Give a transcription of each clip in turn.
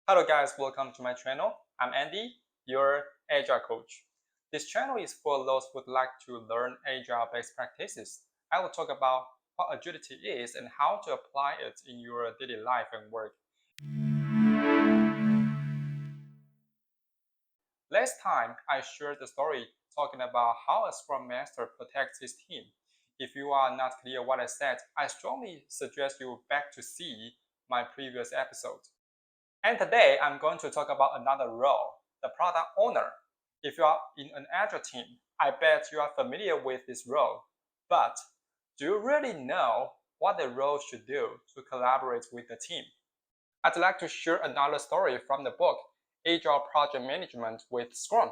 Hello guys, welcome to my channel. I'm Andy, your Agile coach. This channel is for those who would like to learn Agile best practices. I will talk about what agility is and how to apply it in your daily life and work. Last time, I shared the story talking about how a Scrum Master protects his team. If you are not clear what I said, I strongly suggest you back to see my previous episode. And today I'm going to talk about another role, the product owner. If you are in an Agile team, I bet you are familiar with this role. But do you really know what the role should do to collaborate with the team? I'd like to share another story from the book, Agile Project Management with Scrum.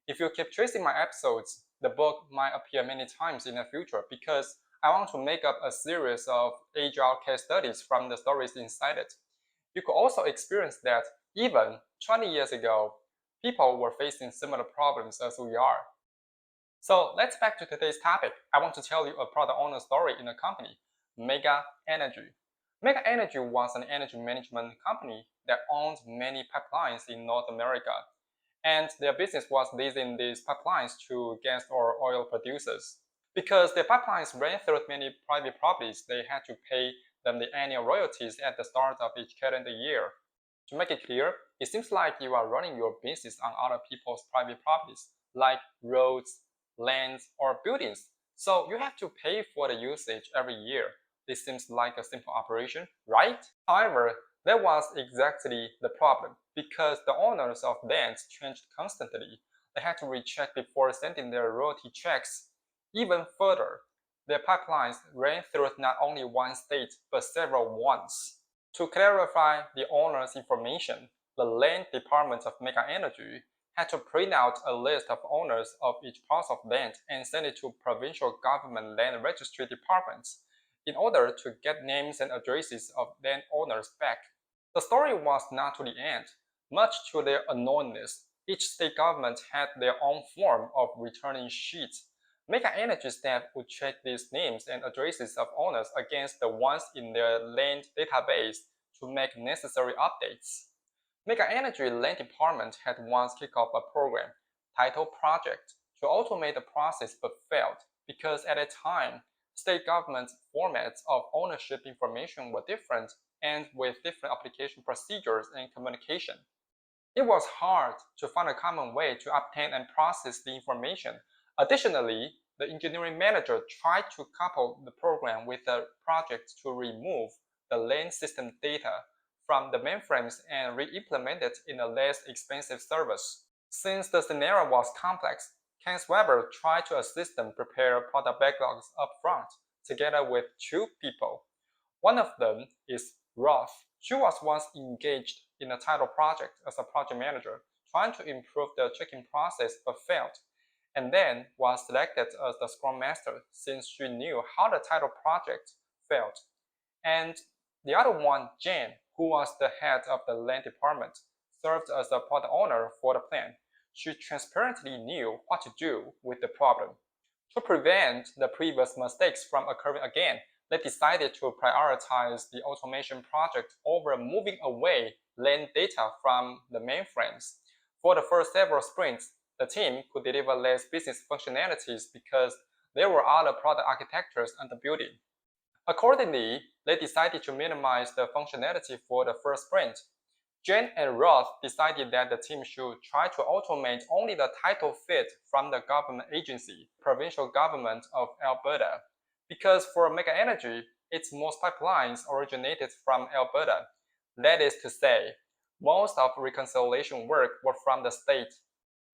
If you keep tracing my episodes, the book might appear many times in the future because I want to make up a series of Agile case studies from the stories inside it. You could also experience that even 20 years ago, people were facing similar problems as we are. So let's back to today's topic. I want to tell you a product owner story in a company, MegaEnergy. MegaEnergy was an energy management company that owned many pipelines in North America, and their business was leasing these pipelines to gas or oil producers. Because their pipelines ran through many private properties, they had to pay them the annual royalties at the start of each calendar year. To make it clear, it seems like you are running your business on other people's private properties, like roads, lands, or buildings. So you have to pay for the usage every year. This seems like a simple operation, right? However, that was exactly the problem. Because the owners of lands changed constantly, they had to recheck before sending their royalty checks. Even further, their pipelines ran through not only one state, but several ones. To clarify the owner's information, the Land Department of MegaEnergy had to print out a list of owners of each parcel of land and send it to provincial government land registry departments in order to get names and addresses of landowners back. The story was not to the end. Much to their annoyance, each state government had their own form of returning sheets. MegaEnergy staff would check these names and addresses of owners against the ones in their land database to make necessary updates. MegaEnergy Land Department had once kicked off a program titled Project to automate the process but failed because at the time, state government formats of ownership information were different and with different application procedures and communication. It was hard to find a common way to obtain and process the information. Additionally, the engineering manager tried to couple the program with the project to remove the land system data from the mainframes and re-implement it in a less expensive service. Since the scenario was complex, Ken Weber tried to assist them prepare product backlogs upfront, together with two people. One of them is Roth. She was once engaged in a title project as a project manager, trying to improve the checking process but failed, and then was selected as the Scrum Master since she knew how the title project failed. And the other one, Jen, who was the head of the land department, served as the product owner for the plan. She transparently knew what to do with the problem. To prevent the previous mistakes from occurring again, they decided to prioritize the automation project over moving away land data from the mainframes. For the first several sprints, the team could deliver less business functionalities because there were other product architectures under building. Accordingly, they decided to minimize the functionality for the first sprint. Jen and Roth decided that the team should try to automate only the title feed from the government agency, provincial government of Alberta. Because for MegaEnergy, its most pipelines originated from Alberta. That is to say, most of reconciliation work were from the state.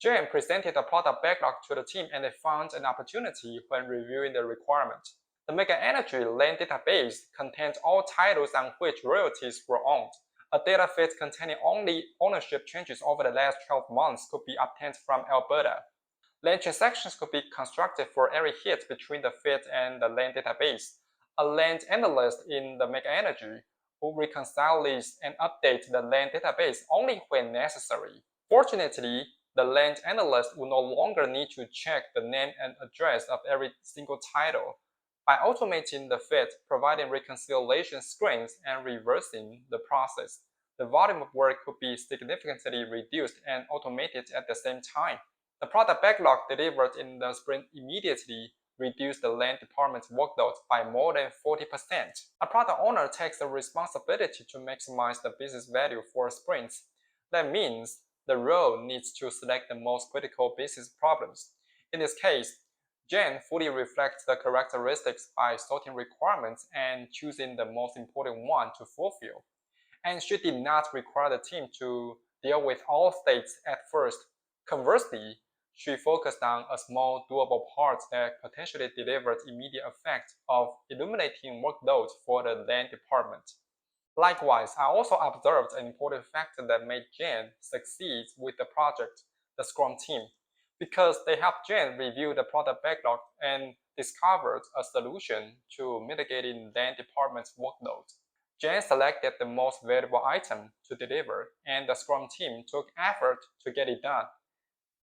Jen presented a product backlog to the team and they found an opportunity when reviewing the requirement. The MegaEnergy land database contained all titles on which royalties were owned. A data feed containing only ownership changes over the last 12 months could be obtained from Alberta. Land transactions could be constructed for every hit between the feed and the land database. A land analyst in the MegaEnergy will reconcile lists and update the land database only when necessary. Fortunately, the land analyst will no longer need to check the name and address of every single title. By automating the feed, providing reconciliation screens, and reversing the process, the volume of work could be significantly reduced and automated at the same time. The product backlog delivered in the sprint immediately reduced the land department's workload by more than 40%. A product owner takes the responsibility to maximize the business value for sprints. That means the role needs to select the most critical business problems. In this case, Jen fully reflects the characteristics by sorting requirements and choosing the most important one to fulfill. And she did not require the team to deal with all states at first. Conversely, she focused on a small, doable part that potentially delivered immediate effect of eliminating workloads for the land department. Likewise, I also observed an important factor that made Jen succeed with the project, the Scrum Team, because they helped Jen review the product backlog and discovered a solution to mitigating land department's workload. Jen selected the most valuable item to deliver, and the Scrum team took effort to get it done.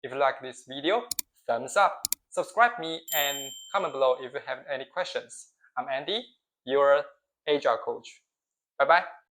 If you like this video, thumbs up, subscribe me, and comment below if you have any questions. I'm Andy, your Agile coach. Bye bye.